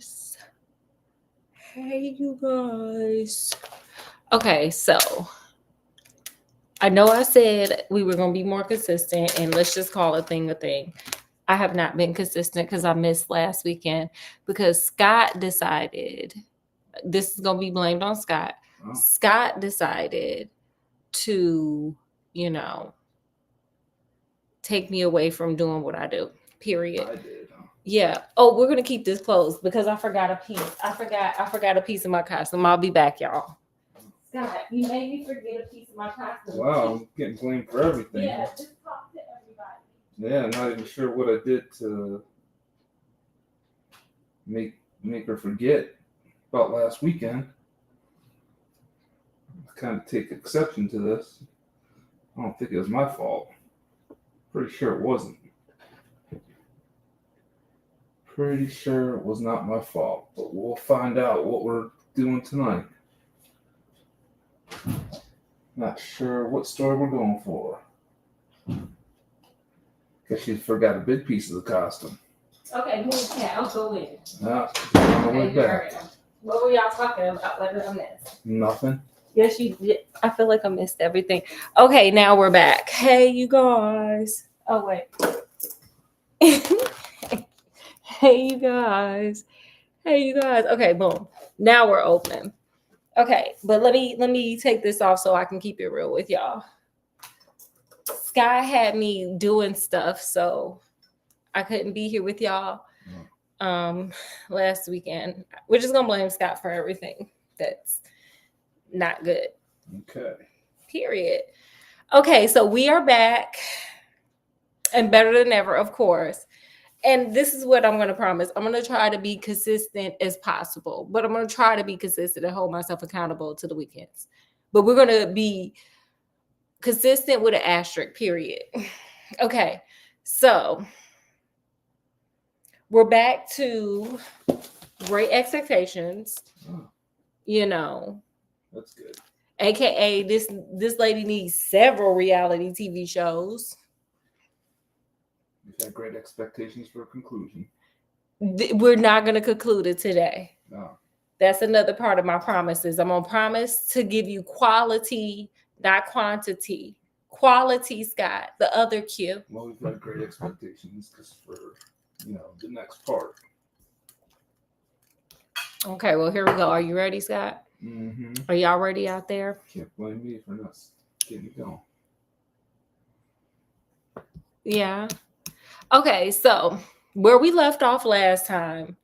guys. Hey, you guys. Okay, so I know I said we were going to be more consistent, and let's just call a thing a thing. I have not been consistent because I missed last weekend because Scott decided, this is going to be blamed on Scott. Oh. Scott decided to, you know, take me away from doing what I do. Period. I did. Huh? Yeah. Oh, we're gonna keep this closed because I forgot a piece. I forgot a piece of my costume. I'll be back, y'all. Scott, you made me forget a piece of my costume. Wow, I'm getting blamed for everything. Yeah, just talk to everybody. Yeah, not even sure what I did to make her forget about last weekend. I kind of take exception to this. I don't think it was my fault. Pretty sure it wasn't. Pretty sure it was not my fault, but we'll find out what we're doing tonight. Not sure what story we're going for. Guess she forgot a big piece of the costume. Okay, move cat. I'll go in. Ah, on the way back. What were y'all talking about? What did I miss? Nothing. Yes, you did. I feel like I missed everything. Okay, now we're back. Hey, you guys. Oh wait. Hey, you guys. Hey, you guys. Okay, boom. Now we're open. Okay, but let me take this off so I can keep it real with y'all. Sky had me doing stuff, so I couldn't be here with y'all last weekend. We're just gonna blame Scott for everything that's not good. Okay. Period. Okay, so we are back and better than ever, of course. And this is what I'm going to promise. I'm going to try to be consistent as possible, but I'm going to try to be consistent and hold myself accountable to the weekends. But we're going to be consistent with an asterisk, period. Okay, so we're back to Great Expectations. Oh, You know, that's good. AKA this lady needs several reality TV shows. We've had great expectations for a conclusion. We're not going to conclude it today. No. That's another part of my promises. I'm going to promise to give you quality, not quantity. Quality, Scott, the other Q. Well, we've had great expectations because for, the next part. Okay, well, here we go. Are you ready, Scott? Mm-hmm. Are y'all ready out there? Can't blame me for not getting it going. Yeah. Okay, so where we left off last time,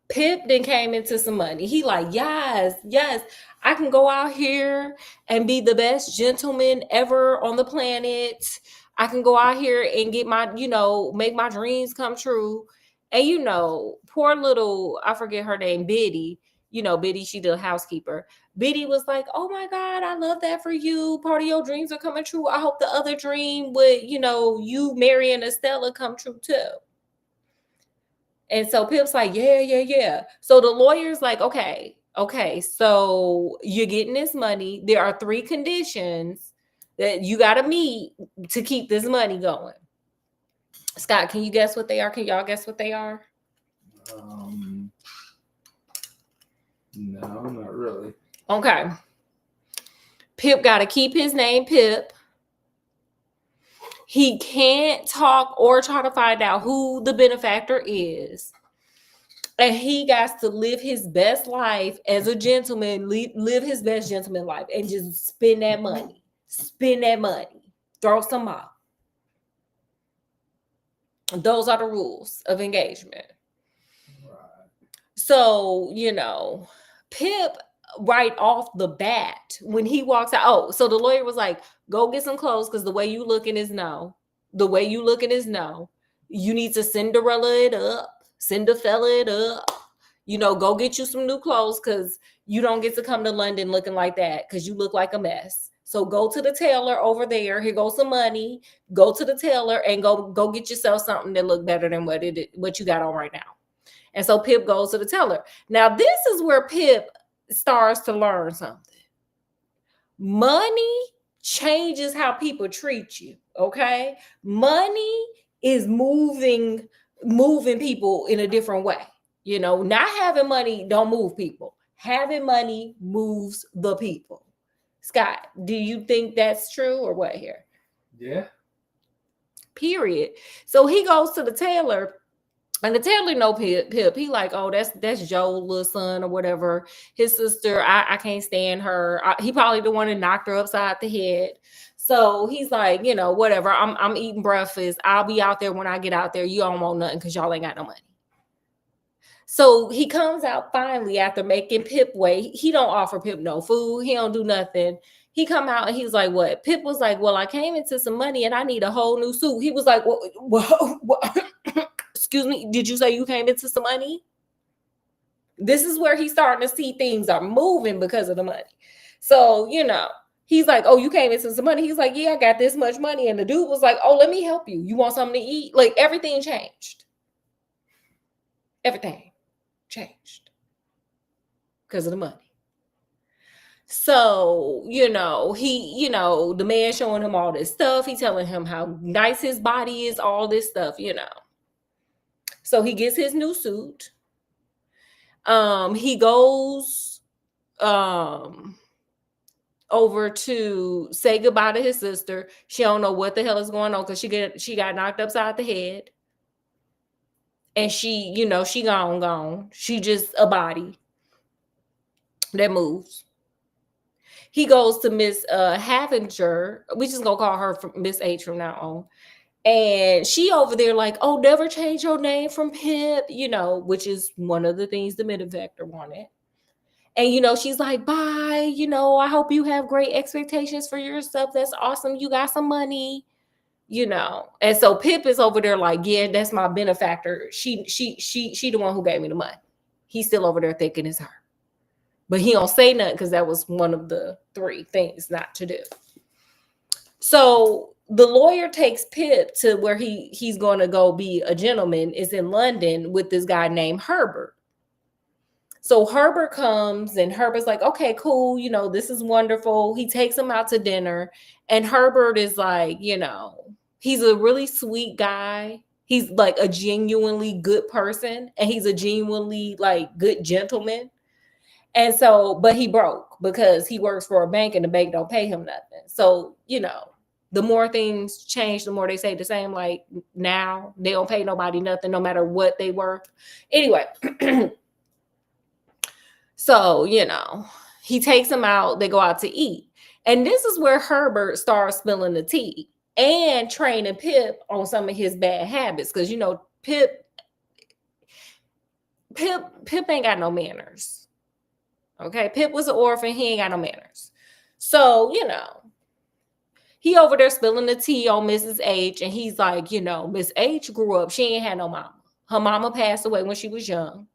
Pip then came into some money. He like, yes, I can go out here and be the best gentleman ever on the planet. I can go out here and get my, make my dreams come true. And poor little, I forget her name, Biddy. Biddy, she the housekeeper. Biddy was like, oh my God, I love that for you. Part of your dreams are coming true. I hope the other dream with, you marrying Estella come true too. And so Pip's like, yeah. So the lawyer's like, okay, so you're getting this money. There are 3 conditions that you got to meet to keep this money going. Scott, can you guess what they are? Can y'all guess what they are? No, not really. Okay. Pip got to keep his name Pip. He can't talk or try to find out who the benefactor is. And he got to live his best life as a gentleman, live his best gentleman life and just spend that money. Throw some out. Those are the rules of engagement. Right. So, Pip right off the bat, when he walks out, so the lawyer was like, go get some clothes because the way you looking is no. You need to Cinderella it up. Go get you some new clothes because you don't get to come to London looking like that because you look like a mess. So go to the tailor over there. Here goes some money. Go to the tailor and go get yourself something that look better than what you got on right now. And so Pip goes to the tailor. Now this is where Pip starts to learn something. Money changes how people treat you. Okay, money is moving moving people in a different way. You know, not having money don't move people. Having money moves the people. Scott, do you think that's true or what here? Yeah. Period. So he goes to the tailor, and the tailor know Pip. He like, oh, that's Joe's little son or whatever. His sister, I can't stand her. He probably the one that knocked her upside the head. So he's like, you know, whatever. I'm eating breakfast. I'll be out there when I get out there. You don't want nothing because y'all ain't got no money. So he comes out finally after making Pip wait. He don't offer Pip no food. He don't do nothing. He come out and he's like, what? Pip was like, well, I came into some money and I need a whole new suit. He was like, what? Excuse me, did you say you came into some money? This is where he's starting to see things are moving because of the money. So, you know, he's like, oh, you came into some money. He's like, yeah, I got this much money. And the dude was like, oh, let me help you. You want something to eat? Like everything changed. Everything changed because of the money. So, you know, the man showing him all this stuff. He telling him how nice his body is, all this stuff, you know. So he gets his new suit. He goes over to say goodbye to his sister. She don't know what the hell is going on because she got knocked upside the head. And she, you know, she gone. She just a body that moves. He goes to Miss Havinger. We just gonna call her Miss H from now on. And she over there like, oh, never change your name from Pip, you know, which is one of the things the benefactor wanted. And, you know, she's like, bye, you know, I hope you have great expectations for yourself. That's awesome. You got some money, you know. And so Pip is over there like, yeah, that's my benefactor. She the one who gave me the money. He's still over there thinking it's her. But he don't say nothing because that was one of the 3 things not to do. So the lawyer takes Pip to where he's going to go be a gentleman. Is in London with this guy named Herbert. So Herbert comes and Herbert's like, okay, cool. You know, this is wonderful. He takes him out to dinner. And Herbert is like, you know, he's a really sweet guy. He's like a genuinely good person. And he's a genuinely like good gentleman. And so, but he broke because he works for a bank and the bank don't pay him nothing. So, you know, the more things change, the more they say the same. Like now they don't pay nobody nothing, no matter what they were. Anyway, so, you know, he takes him out. They go out to eat. And this is where Herbert starts spilling the tea and training Pip on some of his bad habits. Because, you know, Pip ain't got no manners. Okay, Pip was an orphan. He ain't got no manners. So, you know, he over there spilling the tea on Mrs. H. And he's like, you know, Miss H grew up. She ain't had no mama. Her mama passed away when she was young.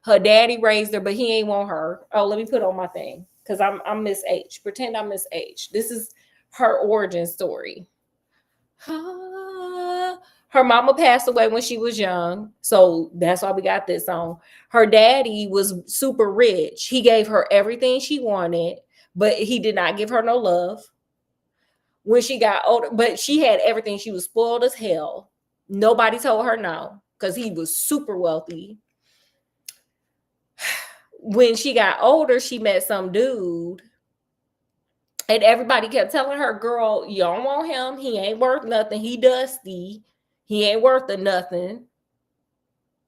Her daddy raised her, but he ain't want her. Oh, let me put on my thing because I'm Miss H. Pretend I'm Miss H. This is her origin story. Her mama passed away when she was young. So that's why we got this song. Her daddy was super rich. He gave her everything she wanted, but he did not give her no love. When she got older, but she had everything. She was spoiled as hell. Nobody told her no because he was super wealthy. When she got older, she met some dude. And everybody kept telling her, girl, you don't want him. He ain't worth nothing. He dusty. He ain't worth a nothing.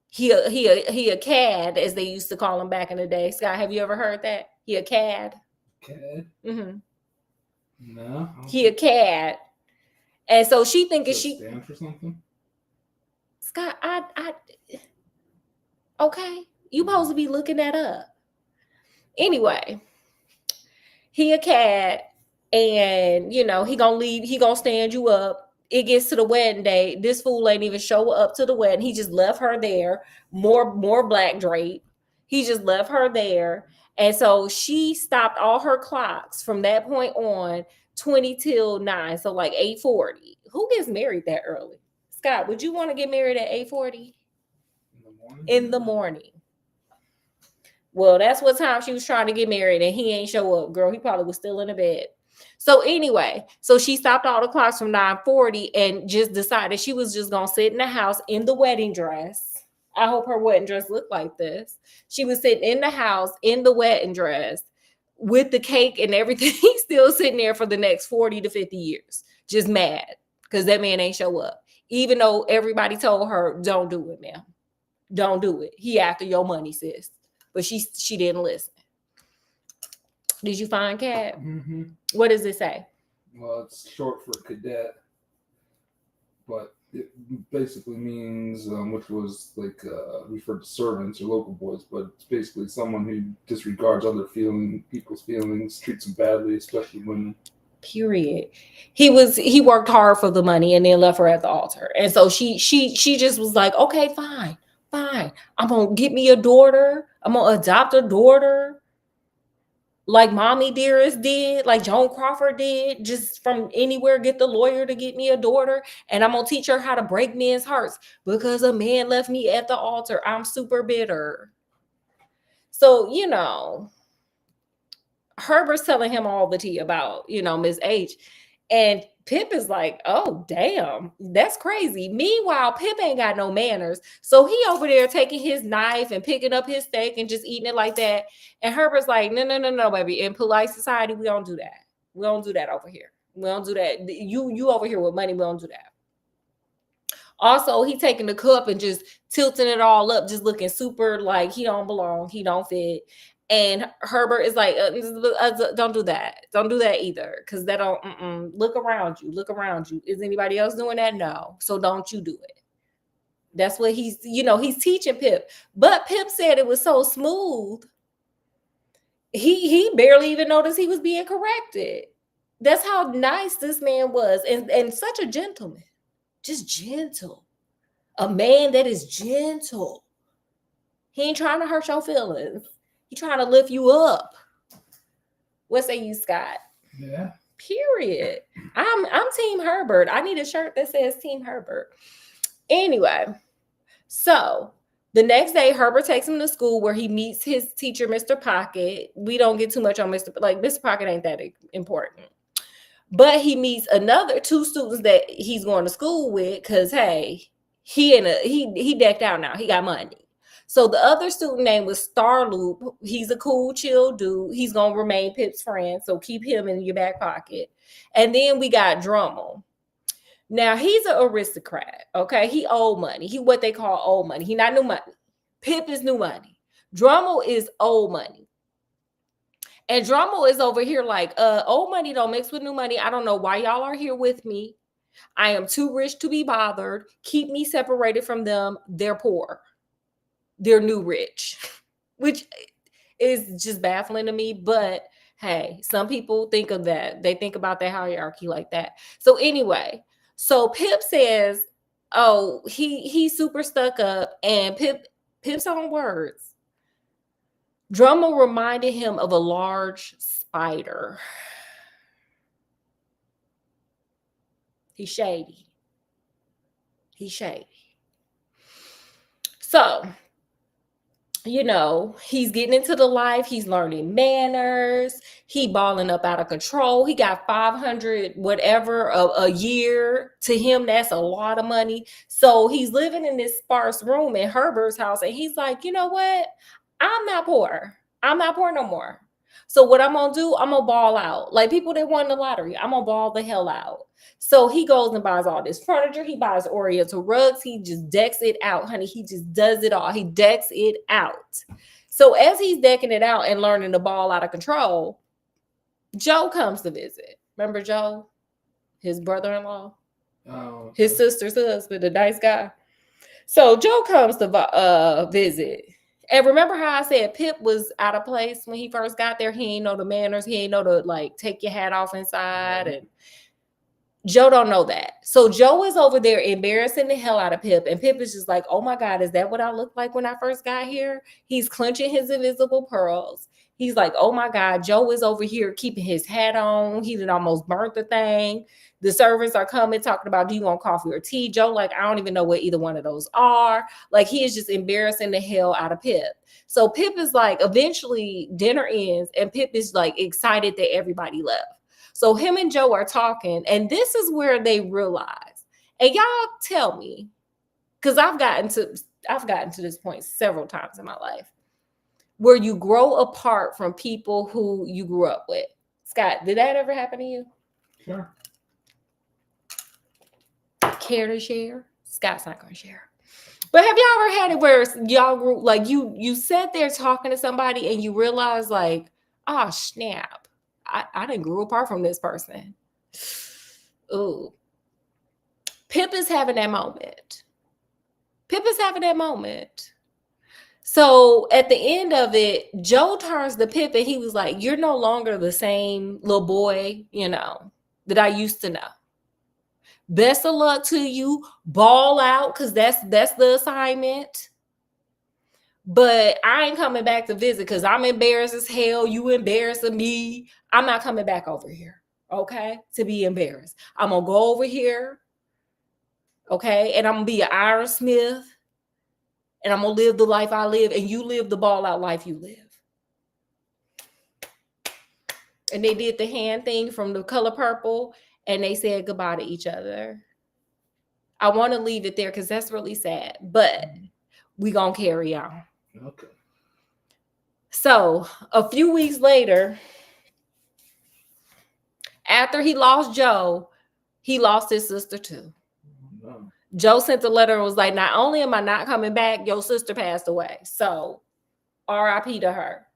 He a cad, as they used to call him back in the day. Scott, have you ever heard that? He a cad. Cad? Mm-hmm. No. He a cad. And so she thinking she stand for something? Scott, I okay. You supposed to be looking that up. Anyway, he a cad. And, you know, he gonna leave. He gonna stand you up. It gets to the wedding day. This fool ain't even show up to the wedding. He just left her there. More black drape. He just left her there. And so she stopped all her clocks from that point on 20 till 9. So like 8:40. Who gets married that early? Scott, would you want to get married at 8:40? In the morning. Well, that's what time she was trying to get married, and he ain't show up, girl. He probably was still in the bed. So anyway, so she stopped all the clocks from 9:40 and just decided she was just gonna sit in the house in the wedding dress. I hope her wedding dress looked like this. She was sitting in the house in the wedding dress with the cake and everything, still sitting there for the next 40 to 50 years, just mad because that man ain't show up. Even though everybody told her, don't do it, ma'am. Don't do it. He after your money, sis. But she didn't listen. Did you find Cat? Mm-hmm. What does it say? Well, it's short for cadet, but it basically means, which was like referred to servants or local boys, but it's basically someone who disregards people's feelings, treats them badly, especially women. Period. He worked hard for the money and then left her at the altar. And so she just was like, okay, fine. I'm gonna get me a daughter. I'm gonna adopt a daughter. Like Mommy Dearest did, like Joan Crawford did, just from anywhere, get the lawyer to get me a daughter. And I'm gonna teach her how to break men's hearts because a man left me at the altar. I'm super bitter. So, Herbert's telling him all the tea about, Miss H. And Pip is like, oh, damn, that's crazy. Meanwhile, Pip ain't got no manners. So he over there taking his knife and picking up his steak and just eating it like that. And Herbert's like, no, baby. In polite society, we don't do that. We don't do that over here. We don't do that. You over here with money, we don't do that. Also, he taking the cup and just tilting it all up, just looking super like he don't belong, he don't fit. And Herbert is like, don't do that. Don't do that either. Because that don't, look around you. Look around you. Is anybody else doing that? No. So don't you do it. That's what he's teaching Pip. But Pip said it was so smooth. He barely even noticed he was being corrected. That's how nice this man was. And such a gentleman. Just gentle. A man that is gentle. He ain't trying to hurt your feelings. He trying to lift you up. What say you, Scott? Yeah. Period. I'm Team Herbert. I need a shirt that says Team Herbert. Anyway, so the next day, Herbert takes him to school where he meets his teacher, Mr. Pocket. We don't get too much on Mr. Pocket ain't that important. But he meets another two students that he's going to school with because, hey, he decked out now. He got money. So the other student name was Starloop. He's a cool, chill dude. He's going to remain Pip's friend. So keep him in your back pocket. And then we got Drummel. Now, he's an aristocrat, okay? He old money. He what they call old money. He not new money. Pip is new money. Drummel is old money. And Drummel is over here like, old money don't mix with new money. I don't know why y'all are here with me. I am too rich to be bothered. Keep me separated from them. They're poor. They're new rich, which is just baffling to me. But hey, some people think of that. They think about that hierarchy like that. So anyway, so Pip says, oh, he's super stuck up, and Pip's own words. Drummel reminded him of a large spider. He's shady. So, he's getting into the life. He's learning manners. He balling up out of control. He got 500 whatever a year. To him, that's a lot of money. So he's living in this sparse room in Herbert's house. And he's like, you know what? I'm not poor. I'm not poor no more. So what I'm going to do, I'm going to ball out. Like people that won the lottery, I'm going to ball the hell out. So he goes and buys all this furniture. He buys Oriental rugs. He just decks it out, honey. He just does it all. He decks it out. So as he's decking it out and learning to ball out of control, Joe comes to visit. Remember Joe? His brother-in-law? Oh, okay. His sister's husband, the nice guy. So Joe comes to visit. And remember how I said Pip was out of place when he first got there? He ain't know the manners. He ain't know to like take your hat off inside. And Joe don't know that. So Joe is over there embarrassing the hell out of Pip. And Pip is just like, oh my God, is that what I looked like when I first got here? He's clenching his invisible pearls. He's like, oh my God, Joe is over here keeping his hat on. He done almost burnt the thing. The servants are coming talking about, do you want coffee or tea? Joe, like, I don't even know what either one of those are. Like, he is just embarrassing the hell out of Pip. So Pip is like, eventually dinner ends and Pip is like excited that everybody left. So him and Joe are talking, and this is where they realize, and y'all tell me, because I've gotten to this point several times in my life, where you grow apart from people who you grew up with. Scott, did that ever happen to you? Sure. Care to share? Scott's not going to share. But have y'all ever had it where y'all grew, like you sat there talking to somebody and you realize like, oh snap, I didn't grew apart from this person. Ooh. Pip is having that moment. So at the end of it, Joe turns to Pip and he was like, you're no longer the same little boy, that I used to know. Best of luck to you. Ball out, because that's the assignment. But I ain't coming back to visit because I'm embarrassed as hell. You embarrassing me. I'm not coming back over here, okay, to be embarrassed. I'm going to go over here, okay, and I'm going to be an Iron Smith, and I'm going to live the life I live, and you live the ball out life you live. And they did the hand thing from The Color Purple, and they said goodbye to each other. I want to leave it there because that's really sad, but we going to carry on. Okay. So a few weeks later, after he lost Joe, he lost his sister too. No. Joe sent a letter and was like, not only am I not coming back, your sister passed away. So RIP to her.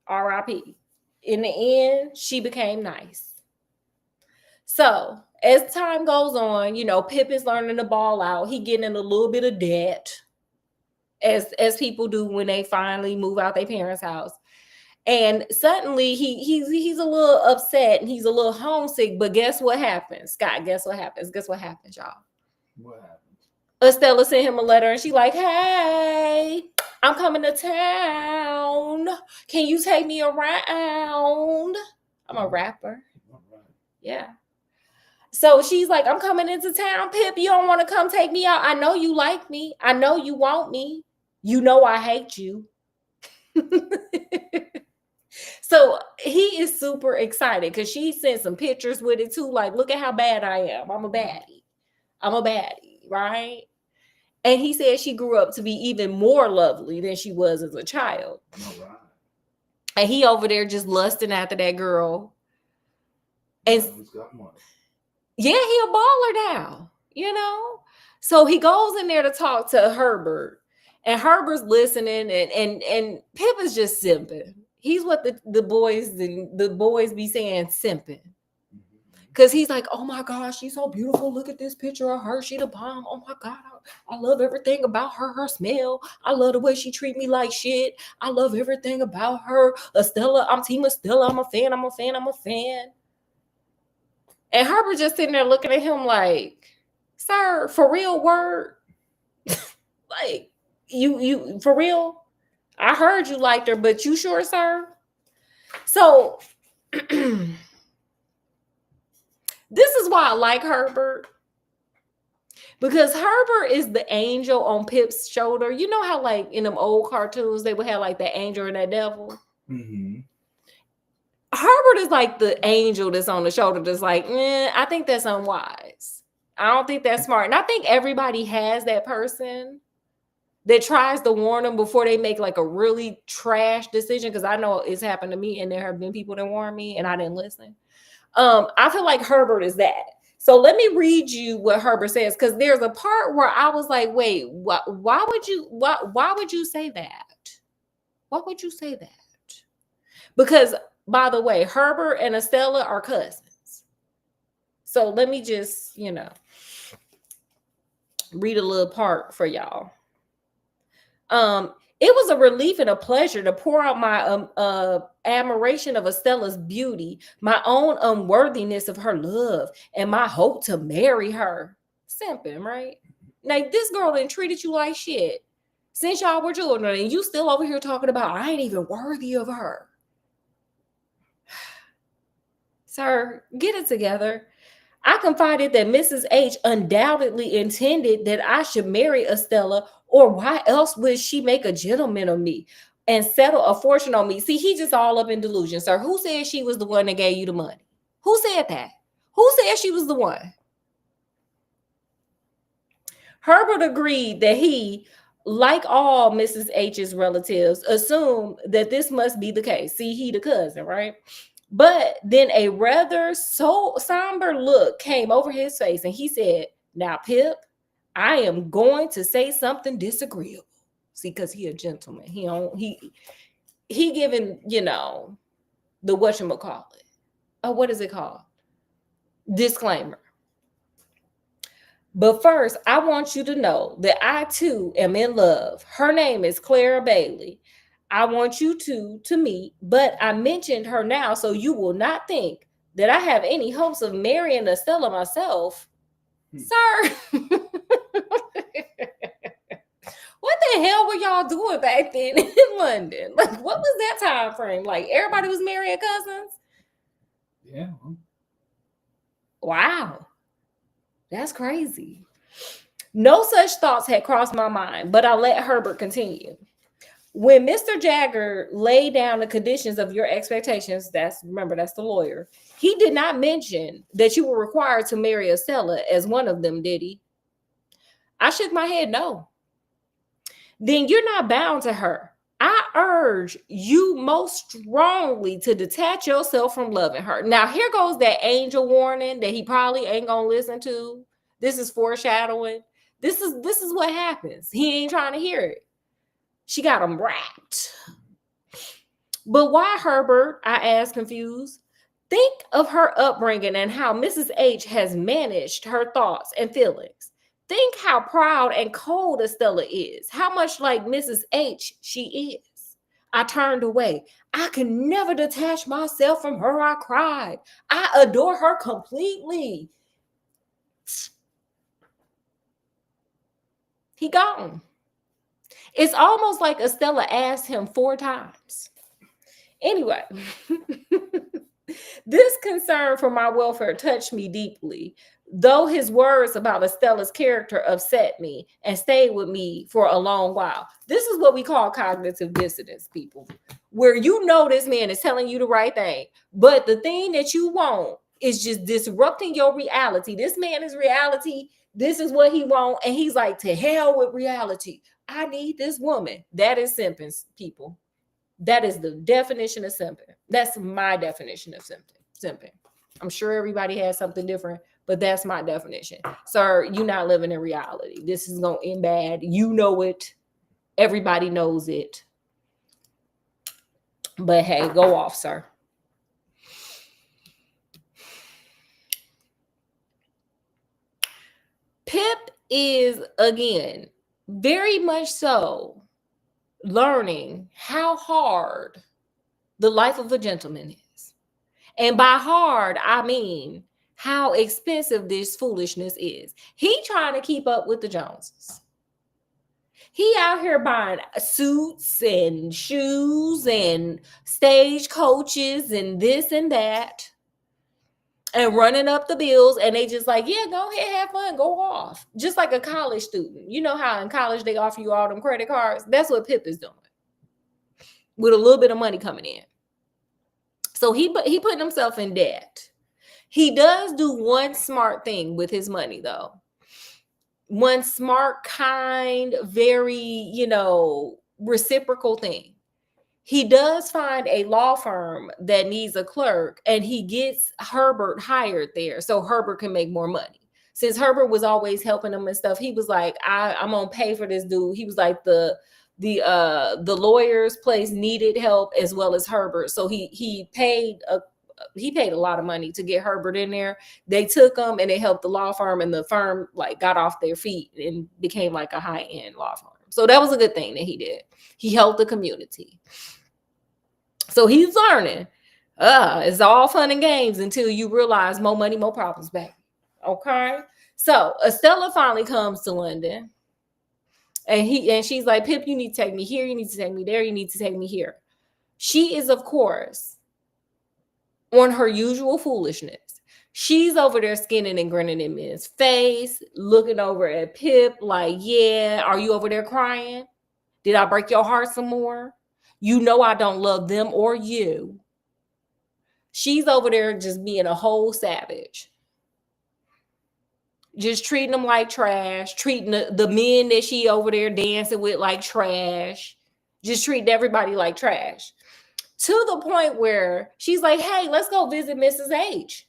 RIP. In the end, she became nice. So as time goes on, Pip is learning to ball out. He getting in a little bit of debt, as people do when they finally move out their parents' house. And suddenly he's a little upset and he's a little homesick. But guess what happens, Scott? Guess what happens, y'all? What happened? Estella sent him a letter and she like, hey, I'm coming to town. Can you take me around? I'm a rapper. All right. Yeah. So she's like, I'm coming into town, Pip. You don't want to come take me out? I know you like me. I know you want me. You know I hate you. So he is super excited because she sent some pictures with it too. Like, look at how bad I am. I'm a baddie, right? And he said she grew up to be even more lovely than she was as a child. All right. And he over there just lusting after that girl. And Who's got money? yeah, he a baller now, So he goes in there to talk to Herbert, and Herbert's listening, and Pip is just simping. He's what the boys be saying, simping. Because he's like, oh my gosh, she's so beautiful. Look at this picture of her. She the bomb. Oh my God. I love everything about her. Her smell. I love the way she treat me like shit. I love everything about her. Estella, I'm Team Estella. I'm a fan. And Herbert just sitting there looking at him like, sir, for real word? Like, you for real? I heard you liked her, but you sure, sir? So this is why I like Herbert. Because Herbert is the angel on Pip's shoulder. You know how like in them old cartoons, they would have like that angel and that devil? Mm-hmm. Herbert is like the angel that's on the shoulder that's like, I think that's unwise. I don't think that's smart. And I think everybody has that person that tries to warn them before they make like a really trash decision. Because I know it's happened to me and there have been people that warn me and I didn't listen. I feel like Herbert is that. So let me read you what Herbert says, because there's a part where I was like, wait, why would you say that? Why would you say that? Because, by the way, Herbert and Estella are cousins. So let me just, read a little part for y'all. It was a relief and a pleasure to pour out my admiration of Estella's beauty, my own unworthiness of her love, and my hope to marry her. Simping, right? Now, this girl done treated you like shit since y'all were children, and you still over here talking about, I ain't even worthy of her. Sir, get it together. I confided that Mrs. H undoubtedly intended that I should marry Estella, or why else would she make a gentleman of me and settle a fortune on me? See, he just all up in delusion, sir. Who said she was the one that gave you the money? Who said that? Who said she was the one? Herbert agreed that he, like all Mrs. H's relatives, assumed that this must be the case. See, he the cousin, right? But then a rather somber look came over his face, and he said, "Now, Pip, I am going to say something disagreeable." See, because he a gentleman. He giving, the whatchamacallit. Oh, what is it called? Disclaimer. But first, I want you to know that I too am in love. Her name is Clara Bailey. I want you two to meet, but I mentioned her now so you will not think that I have any hopes of marrying Estella myself. Sir, what the hell were y'all doing back then in London? Like, what was that time frame? Like, everybody was marrying cousins? Yeah. Wow. That's crazy. No such thoughts had crossed my mind, but I let Herbert continue. When Mr. Jagger laid down the conditions of your expectations, that's the lawyer, he did not mention that you were required to marry Estella as one of them, did he? I shook my head, no. Then you're not bound to her. I urge you most strongly to detach yourself from loving her. Now, here goes that angel warning that he probably ain't gonna listen to. This is foreshadowing. This is what happens. He ain't trying to hear it. She got him wrapped. But why, Herbert? I asked, confused. Think of her upbringing and how Mrs. H has managed her thoughts and feelings. Think how proud and cold Estella is, how much like Mrs. H she is. I turned away. I can never detach myself from her, I cried. I adore her completely. He gone. It's almost like Estella asked him 4 times. Anyway, this concern for my welfare touched me deeply, though his words about Estella's character upset me and stayed with me for a long while. This is what we call cognitive dissonance, people, where this man is telling you the right thing, but the thing that you want is just disrupting your reality. This man is reality. This is what he wants, and he's like, to hell with reality. I need this woman. That is simping, people. That is the definition of simping. That's my definition of simping. I'm sure everybody has something different, but that's my definition. Sir, you're not living in reality. This is going to end bad. You know it. Everybody knows it. But hey, go off, sir. Pip is, again, very much so learning how hard the life of a gentleman is. And by hard, I mean how expensive this foolishness is. He trying to keep up with the Joneses. He out here buying suits and shoes and stage coaches and this and that, and running up the bills, and they just like, yeah, go ahead, have fun, go off. Just like a college student. You know how in college they offer you all them credit cards? That's what Pip is doing, with a little bit of money coming in. So he putting himself in debt. He does do one smart thing with his money, though. One smart, kind, very, reciprocal thing. He does find a law firm that needs a clerk, and he gets Herbert hired there so Herbert can make more money. Since Herbert was always helping him and stuff, he was like, I'm gonna pay for this dude. He was like, the lawyer's place needed help as well as Herbert, so he paid a lot of money to get Herbert in there. They took him and they helped the law firm, and the firm like got off their feet and became like a high-end law firm. So that was a good thing that he did. He helped the community. So he's learning. It's all fun and games until you realize more money, more problems, baby. Okay. So Estella finally comes to London, and she's like, Pip, you need to take me here. You need to take me there. You need to take me here. She is, of course, on her usual foolishness. She's over there skinning and grinning in men's face, looking over at Pip like, yeah, are you over there crying? Did I break your heart some more? You know I don't love them or you. She's over there just being a whole savage. Just treating them like trash, treating the men that she over there dancing with like trash, just treating everybody like trash. To the point where she's like, hey, let's go visit Mrs. H.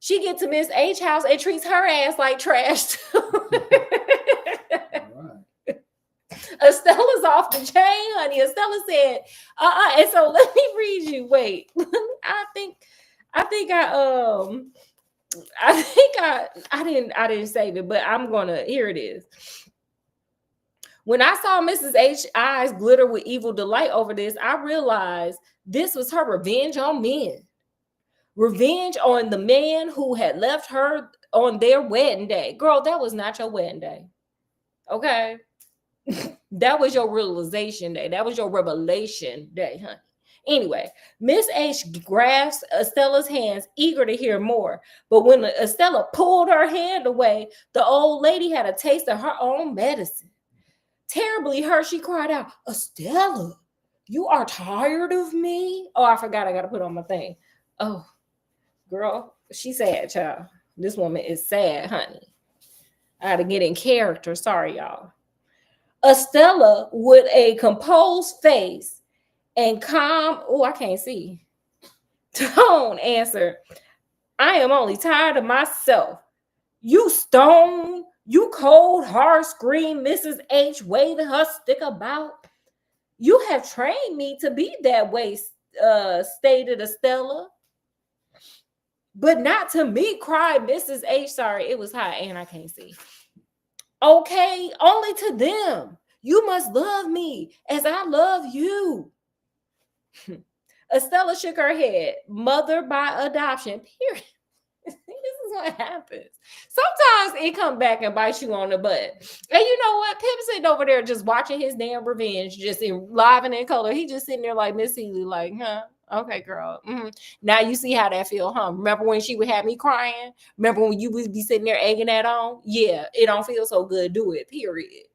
She gets to Miss H house and treats her ass like trash too. Estella's off the chain, honey. Estella said, and so let me read you. Wait, I didn't save it, but I'm gonna, here it is. When I saw Mrs. H eyes glitter with evil delight over this, I realized this was her revenge on men. Revenge on the man who had left her on their wedding day. Girl, that was not your wedding day. Okay? That was your realization day. That was your revelation day, honey. Anyway, Miss H grasps Estella's hands, eager to hear more. But when Estella pulled her hand away, the old lady had a taste of her own medicine. Terribly hurt, she cried out, Estella, you are tired of me? Oh, I forgot I got to put on my thing. Oh, girl, she's sad, child. This woman is sad, honey. I had to get in character. Sorry, y'all. Estella, with a composed face and calm, oh, I can't see, tone, answered, I am only tired of myself. You stone, you cold, hard scream, Mrs. H, waving her stick about. You have trained me to be that way, stated Estella. But not to me, cried Mrs. H. Sorry, it was hot and I can't see. Okay, only to them. You must love me as I love you. Estella shook her head. Mother by adoption, period. This is what happens. Sometimes it comes back and bites you on the butt. And you know what? Pip's sitting over there just watching his damn revenge, just in live and in color. He just sitting there like Miss Healy, like, huh? Okay, girl. Mm-hmm. Now you see how that feel, huh? Remember when she would have me crying? Remember when you would be sitting there egging that on? Yeah, it don't feel so good. Do it, period.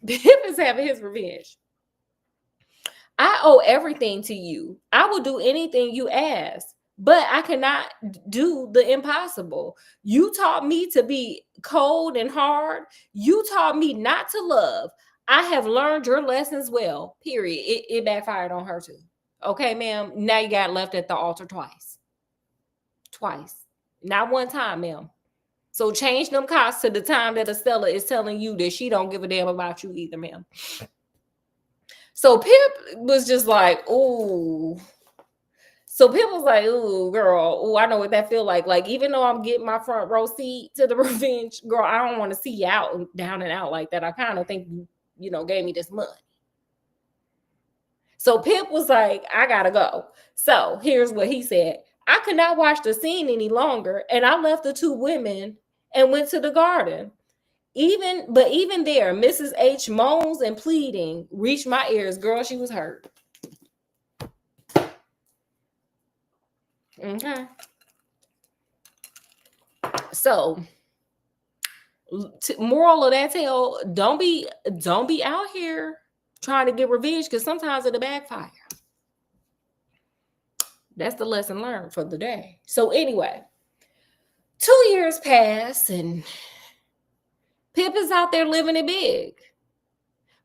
Pip is having his revenge. I owe everything to you. I will do anything you ask, but I cannot do the impossible. You taught me to be cold and hard. You taught me not to love. I have learned your lessons well, period. It backfired on her too. Okay, ma'am. Now you got left at the altar twice. Not one time, ma'am. So change them costs to the time that Estella is telling you that she don't give a damn about you either, ma'am. So Pip was just like, ooh. So Pip was like, ooh, girl, ooh, I know what that feel like. Like, even though I'm getting my front row seat to the revenge, girl, I don't want to see you out and down and out like that. I kind of think you know, gave me this money. So Pip was like, I gotta go. So here's what he said. I could not watch the scene any longer, and I left the two women and went to the garden. Even there, Mrs. H moans and pleading reached my ears. Girl, she was hurt. Okay. So, moral of that tale: don't be out here trying to get revenge, because sometimes it'll backfire. That's the lesson learned for the day. So anyway, 2 years pass and Pip is out there living it big.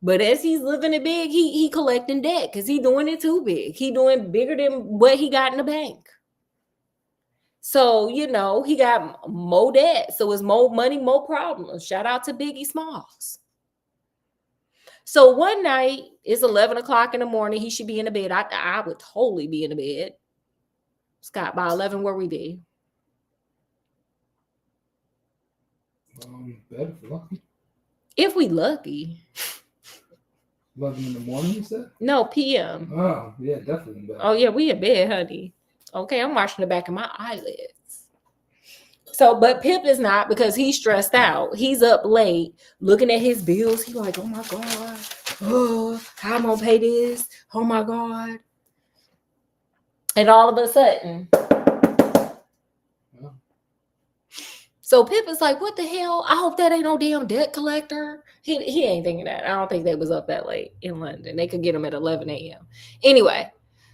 But as he's living it big, he collecting debt because he doing it too big. He doing bigger than what he got in the bank. So, you know, he got more debt. So it's more money, more problems. Shout out to Biggie Smalls. So one night, it's 11 o'clock in the morning. He should be in the bed. I would totally be in the bed. Scott, by 11, where we be? Bed if we're lucky. If we lucky. 11 in the morning, you said? No, p.m. Oh, yeah, definitely in bed. Oh, yeah, we in bed, honey. Okay, I'm watching the back of my eyelids. So, but Pip is not, because he's stressed out. He's up late looking at his bills. He's like, oh my God. Oh, how am I going to pay this? Oh my God. And all of a sudden. Yeah. So Pip is like, what the hell? I hope that ain't no damn debt collector. He ain't thinking that. I don't think they was up that late in London. They could get him at 11 a.m. Anyway.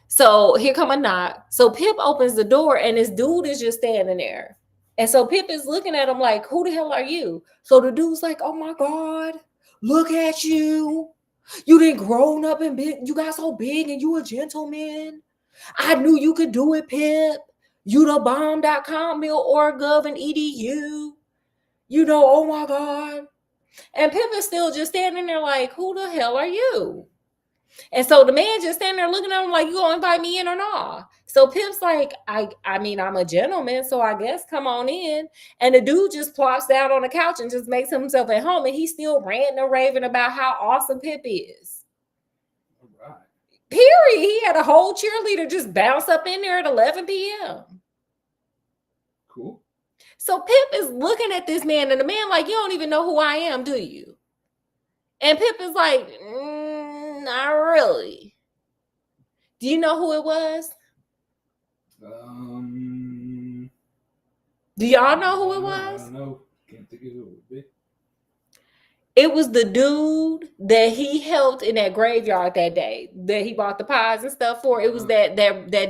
So here come a knock. So Pip opens the door and this dude is just standing there. And so Pip is looking at him like, who the hell are you? So the dude's like, oh my God, look at you. You done grown up and big. You got so big and you a gentleman. I knew you could do it, Pip. You the bomb.com, mil.org.gov and edu. You know, oh my God. And Pip is still just standing there like, who the hell are you? And so the man just standing there looking at him like, you gonna invite me in or not? So Pip's like, I mean, I'm a gentleman, so I guess come on in. And the dude just plops down on the couch and just makes himself at home. And he's still ranting and raving about how awesome Pip is. All right. Period. He had a whole cheerleader just bounce up in there at 11 p.m. Cool. So Pip is looking at this man, and the man like, you don't even know who I am, do you? And Pip is like, not really. Do you know who it was? Do y'all know who it was? I don't know. Can't think of who it would be. It was the dude that he helped in that graveyard that day that he bought the pies and stuff for. It was that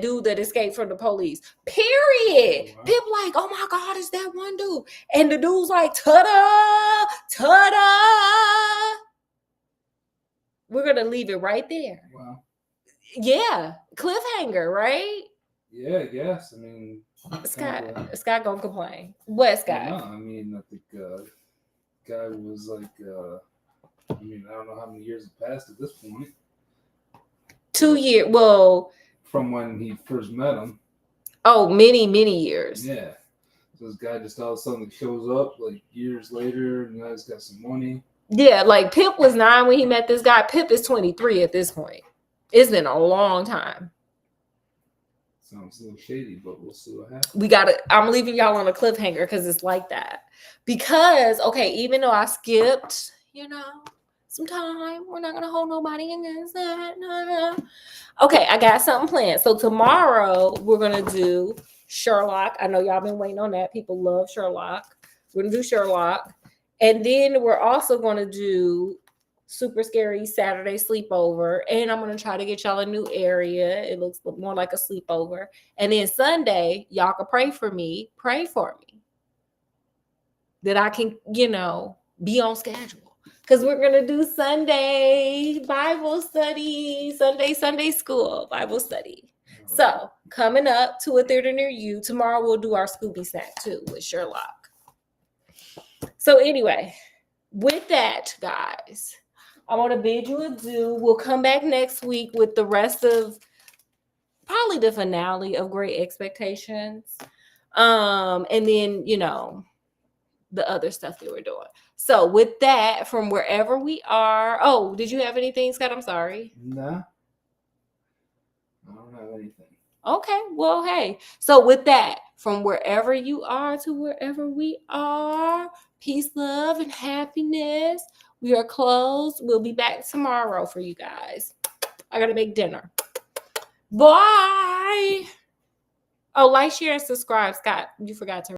dude that escaped from the police. Period. Wow. Pip like, oh my God, it's that one dude. And the dude's like, ta-da, ta-da. We're going to leave it right there. Wow. Yeah. Cliffhanger, right? Yeah, I guess. I mean, Scott gonna complain. What, Scott? No, I mean, I think guy was like, I mean, I don't know how many years have passed at this point. 2 years. Well, from when he first met him. Oh, many years. Yeah. So this guy just all of a sudden shows up like years later, and now he's got some money. Yeah, like Pip was 9 when he met this guy. Pip is 23 at this point. It's been a long time. Sounds a little shady, but we'll see what happens. I'm leaving y'all on a cliffhanger because it's like that. Because, okay, even though I skipped, some time, we're not going to hold nobody against that. No. Okay, I got something planned. So tomorrow, we're going to do Sherlock. I know y'all been waiting on that. People love Sherlock. We're going to do Sherlock. And then we're also going to do Super Scary Saturday Sleepover. And I'm going to try to get y'all a new area. It looks more like a sleepover. And then Sunday, y'all can pray for me. Pray for me. That I can, be on schedule. Because we're going to do Sunday Bible study. Sunday school Bible study. Right. So coming up to a theater near you. Tomorrow we'll do our Scooby snack too with Sherlock. So anyway, with that, guys, I want to bid you adieu. We'll come back next week with the rest of probably the finale of Great Expectations. And then, the other stuff that we're doing. So with that, from wherever we are. Oh, did you have anything, Scott? I'm sorry. Nah. I don't have anything. Okay, well, hey. So with that, from wherever you are to wherever we are, peace, love, and happiness. We are closed. We'll be back tomorrow for you guys. I got to make dinner. Bye. Oh, like, share, and subscribe. Scott, you forgot to